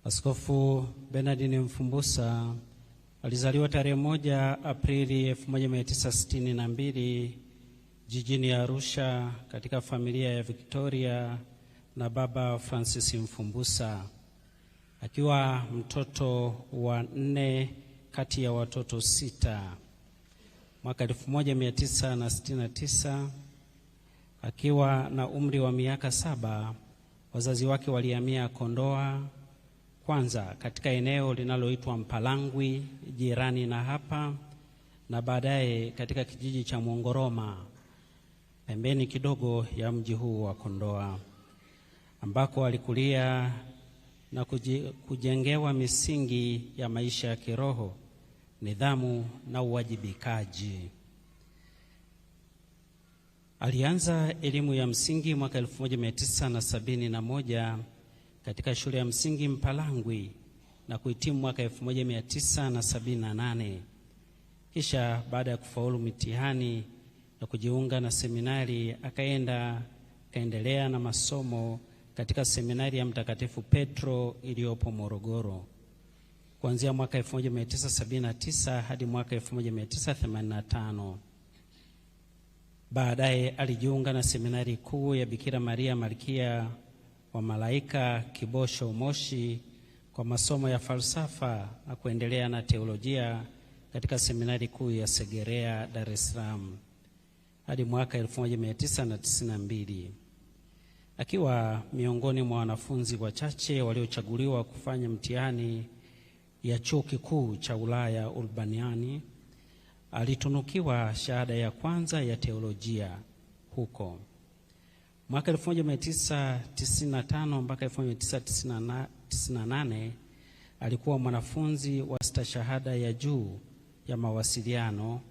Askofu Bernardine Mfumbusa alizaliwa tarehe 1 Aprili 1962 jijini Arusha katika familia ya Victoria na baba Francis Mfumbusa, akiwa mtoto wa 4 kati ya watoto 6. Mwaka 1969 akiwa na umri wa miaka 7, wazazi wake walihamia Kondoa, kwanza katika eneo linaloitwa Mpalangwi jirani na hapa, na baadaye katika kijiji cha Mwongoroma pembeni kidogo ya mji huu wa Kondoa, ambako alikulia na kujengewa misingi ya maisha ya kiroho, nidhamu na uwajibikaji. Alianza elimu ya msingi mwaka 1971 katika shule ya msingi Mpalangwi na kuhitimu mwaka 1978. Kisha baada ya kufaulu mitihani na kujiunga na seminari, akaendelea na masomo katika seminari ya Mtakatifu Petro iliyopo Morogoro kuanzia mwaka 1979 hadi mwaka 1985. Baadaye alijiunga na seminari kuu ya Bikira Maria Malkia wa Malaika Kibosho Moshi kwa masomo ya falsafa na kuendelea na teolojia katika seminari kuu ya Segerea, Dar es Salaam hadi mwaka 1992. Akiwa miongoni mwa wanafunzi wachache waliochaguliwa kufanya mtihani ya Chuo Kikuu cha Ulaya Urbaniani, alitunukiwa shahada ya kwanza ya teolojia huko. Mwaka 1995 mpaka 1998 alikuwa mwanafunzi wa stashahada ya juu ya mawasiliano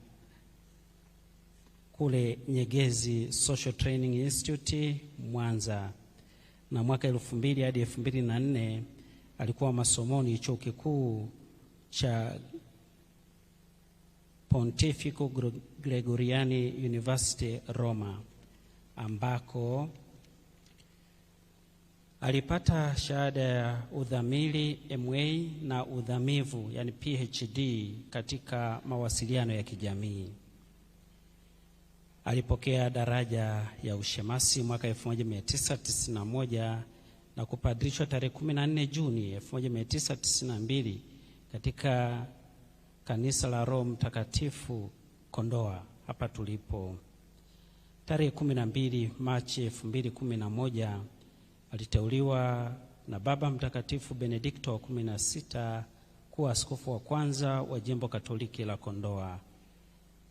kule Nyegezi Social Training Institute Mwanza, na mwaka 2000 hadi 2004 alikuwa masomoni Chuo Kikuu cha Pontifical Gregoriani University Roma, ambako alipata shahada ya udhamili MA na udhamivu yani PhD katika mawasiliano ya kijamii. Alipokea daraja ya ushemasi mwaka 1991 na kupadrishwa tarehe 14 Juni 1992 katika kanisa la Roho Mtakatifu Kondoa hapa tulipo. Tarehe 12 Machi 2011 aliteuliwa na Baba Mtakatifu Benedikto wa 16 kuwa askofu wa kwanza wa Jimbo Katoliki la Kondoa.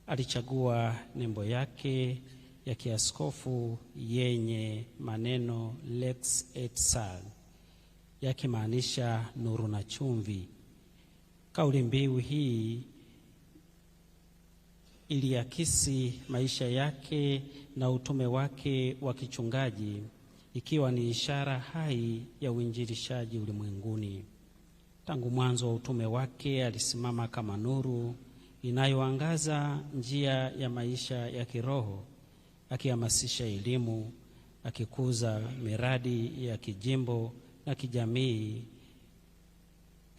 Alichagua nembo yake ya kiaskofu yenye maneno Lex et Sal, yakimaanisha nuru na chumvi. Kauli mbiu hii iliakisi maisha yake na utume wake wa kichungaji, ikiwa ni ishara hai ya uinjilishaji ulimwenguni. Tangu mwanzo wa utume wake alisimama kama nuru inayoangaza njia ya maisha ya kiroho, akihamasisha elimu, akikuza miradi ya kijimbo na kijamii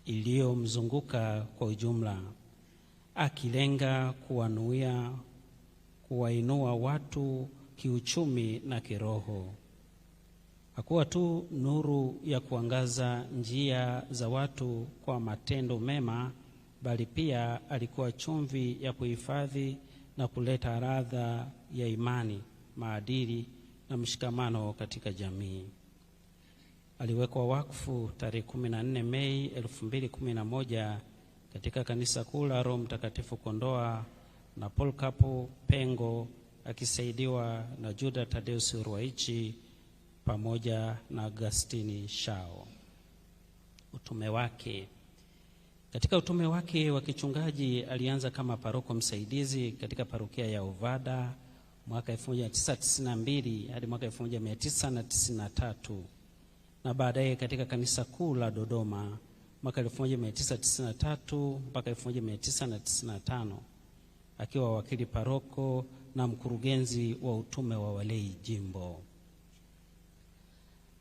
iliyomzunguka kwa ujumla, akilenga kuwainua watu kiuchumi na kiroho. Hakuwa tu nuru ya kuangaza njia za watu kwa matendo mema, bali pia alikuwa chumvi ya kuhifadhi na kuleta ladha ya imani, maadili na mshikamano katika jamii. Aliwekwa wakfu tarehe 14 Mei 2011 katika kanisa kuu la Roho Mtakatifu Kondoa na Polkapu Pengo, akisaidiwa na Juda Tadeus Ruwaichi pamoja na Agustini Shao. Utume wake. Katika utume wake wa kichungaji alianza kama paroko msaidizi katika parokia ya Ovada mwaka 1992 hadi mwaka 1993, na baadaye katika kanisa kuu la Dodoma mwaka 1993 mpaka 1995, akiwa wakili paroko na mkurugenzi wa utume wa walei jimbo.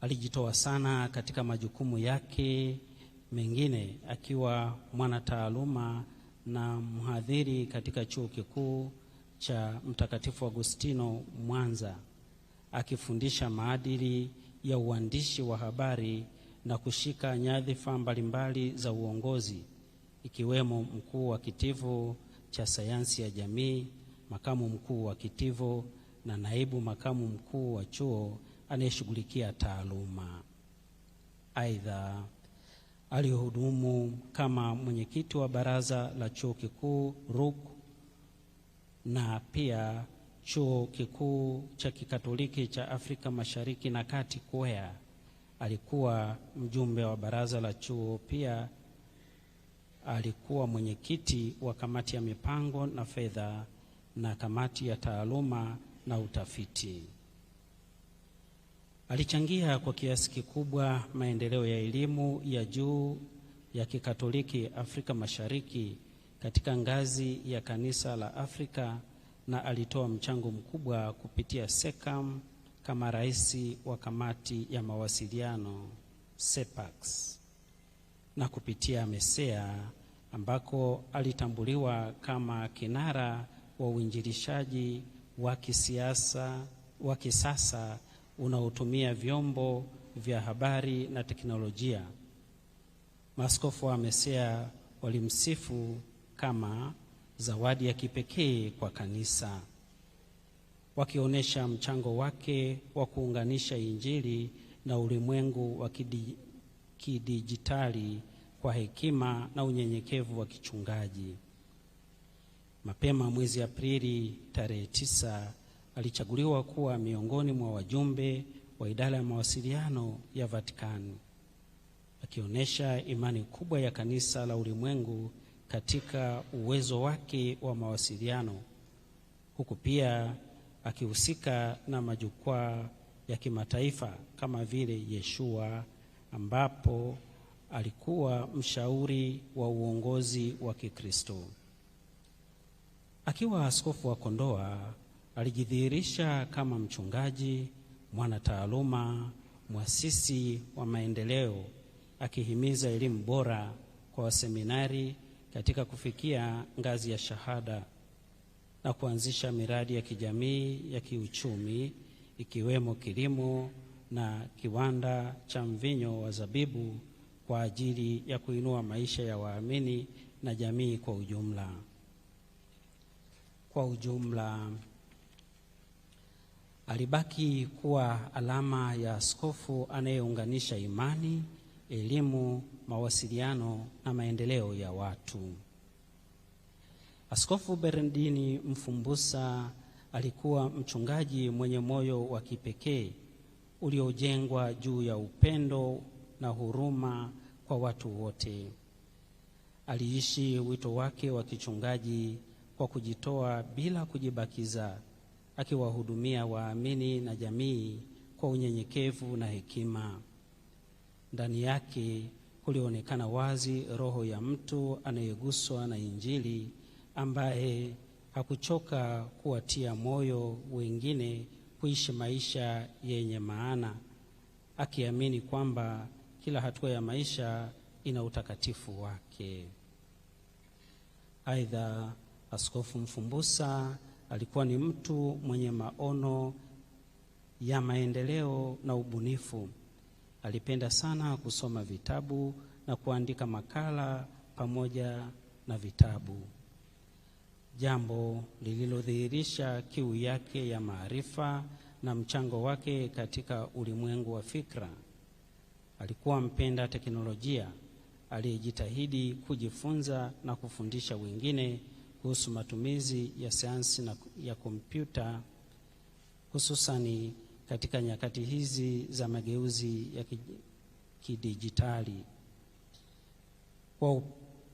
Alijitoa sana katika majukumu yake mengine akiwa mwanataaluma na mhadhiri katika Chuo Kikuu cha Mtakatifu Agustino Mwanza, akifundisha maadili ya uandishi wa habari na kushika nyadhifa mbalimbali za uongozi, ikiwemo mkuu wa kitivo cha sayansi ya jamii, makamu mkuu wa kitivo na naibu makamu mkuu wa chuo anayeshughulikia taaluma. Aidha, alihudumu kama mwenyekiti wa baraza la Chuo Kikuu RUC na pia Chuo Kikuu cha Kikatoliki cha Afrika Mashariki na Kati KUEA. Alikuwa mjumbe wa baraza la chuo. Pia alikuwa mwenyekiti wa kamati ya mipango na fedha na kamati ya taaluma na utafiti. Alichangia kwa kiasi kikubwa maendeleo ya elimu ya juu ya Kikatoliki Afrika Mashariki katika ngazi ya Kanisa la Afrika, na alitoa mchango mkubwa kupitia SECAM kama rais wa kamati ya mawasiliano SEPAX, na kupitia MESEA ambako alitambuliwa kama kinara wa uinjilishaji wa kisasa unaotumia vyombo vya habari na teknolojia. Maaskofu wa MESEA walimsifu kama zawadi ya kipekee kwa kanisa, wakionyesha mchango wake wa kuunganisha Injili na ulimwengu wa kidijitali kwa hekima na unyenyekevu wa kichungaji. Mapema mwezi Aprili tarehe 9 alichaguliwa kuwa miongoni mwa wajumbe wa idara ya mawasiliano ya Vatikani, akionyesha imani kubwa ya kanisa la ulimwengu katika uwezo wake wa mawasiliano, huku pia akihusika na majukwaa ya kimataifa kama vile Yeshua, ambapo alikuwa mshauri wa uongozi wa Kikristo. Akiwa askofu wa Kondoa, alijidhihirisha kama mchungaji, mwanataaluma, mwasisi wa maendeleo, akihimiza elimu bora kwa waseminari katika kufikia ngazi ya shahada na kuanzisha miradi ya kijamii ya kiuchumi, ikiwemo kilimo na kiwanda cha mvinyo wa zabibu kwa ajili ya kuinua maisha ya waamini na jamii kwa ujumla. Kwa ujumla, alibaki kuwa alama ya askofu anayeunganisha imani, elimu, mawasiliano na maendeleo ya watu. Askofu Bernardini Mfumbusa alikuwa mchungaji mwenye moyo wa kipekee uliojengwa juu ya upendo na huruma kwa watu wote. Aliishi wito wake wa kichungaji kwa kujitoa bila kujibakiza, akiwahudumia waamini na jamii kwa unyenyekevu na hekima. Ndani yake kulionekana wazi roho ya mtu anayeguswa na Injili, ambaye hakuchoka kuwatia moyo wengine kuishi maisha yenye maana, akiamini kwamba kila hatua ya maisha ina utakatifu wake. Aidha, Askofu Mfumbusa alikuwa ni mtu mwenye maono ya maendeleo na ubunifu. Alipenda sana kusoma vitabu na kuandika makala pamoja na vitabu, jambo lililodhihirisha kiu yake ya maarifa na mchango wake katika ulimwengu wa fikra. Alikuwa mpenda teknolojia aliyejitahidi kujifunza na kufundisha wengine kuhusu matumizi ya sayansi na ya kompyuta, hususani katika nyakati hizi za mageuzi ya kidijitali.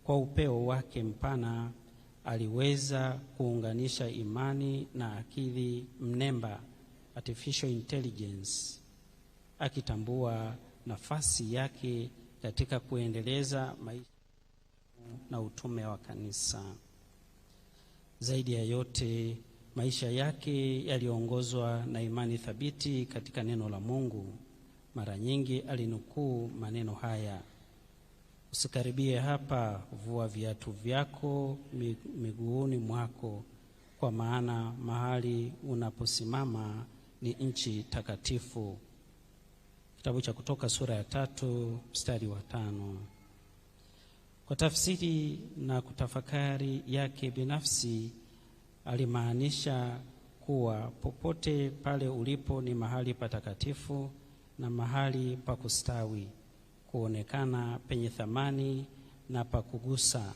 Kwa upeo wake mpana, aliweza kuunganisha imani na akili mnemba, artificial intelligence, akitambua nafasi yake katika kuendeleza maisha na utume wa kanisa. Zaidi ya yote, maisha yake yaliongozwa na imani thabiti katika neno la Mungu. Mara nyingi alinukuu maneno haya: Usikaribie hapa, vua viatu vyako miguuni mwako, kwa maana mahali unaposimama ni nchi takatifu. Kitabu cha Kutoka sura ya 3 mstari wa 5. Kwa tafsiri na kutafakari yake binafsi, alimaanisha kuwa popote pale ulipo ni mahali patakatifu na mahali pa kustawi, kuonekana penye thamani na pa kugusa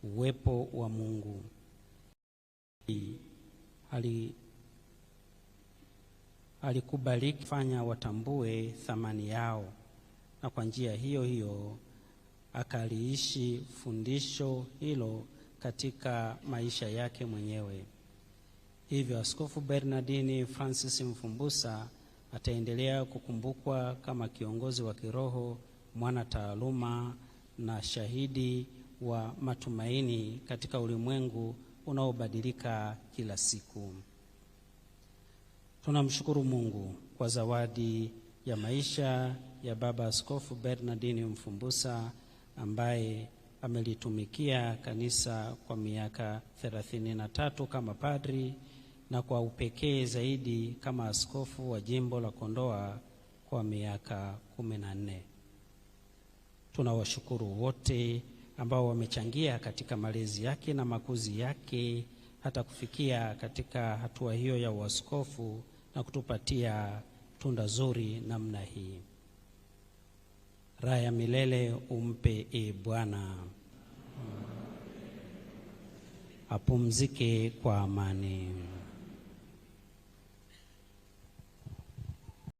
uwepo wa Mungu. Alikubaliki kufanya watambue thamani yao, na kwa njia hiyo hiyo akaliishi fundisho hilo katika maisha yake mwenyewe. Hivyo Askofu Bernardini Francis Mfumbusa ataendelea kukumbukwa kama kiongozi wa kiroho, mwana taaluma na shahidi wa matumaini katika ulimwengu unaobadilika kila siku. Tunamshukuru Mungu kwa zawadi ya maisha ya Baba Askofu Bernardini Mfumbusa ambaye amelitumikia kanisa kwa miaka 33 kama padri na kwa upekee zaidi kama askofu wa jimbo la Kondoa kwa miaka 14. Tunawashukuru wote ambao wamechangia katika malezi yake na makuzi yake hata kufikia katika hatua hiyo ya uaskofu na kutupatia tunda zuri namna hii. Raha ya milele umpe, e Bwana. Apumzike kwa amani.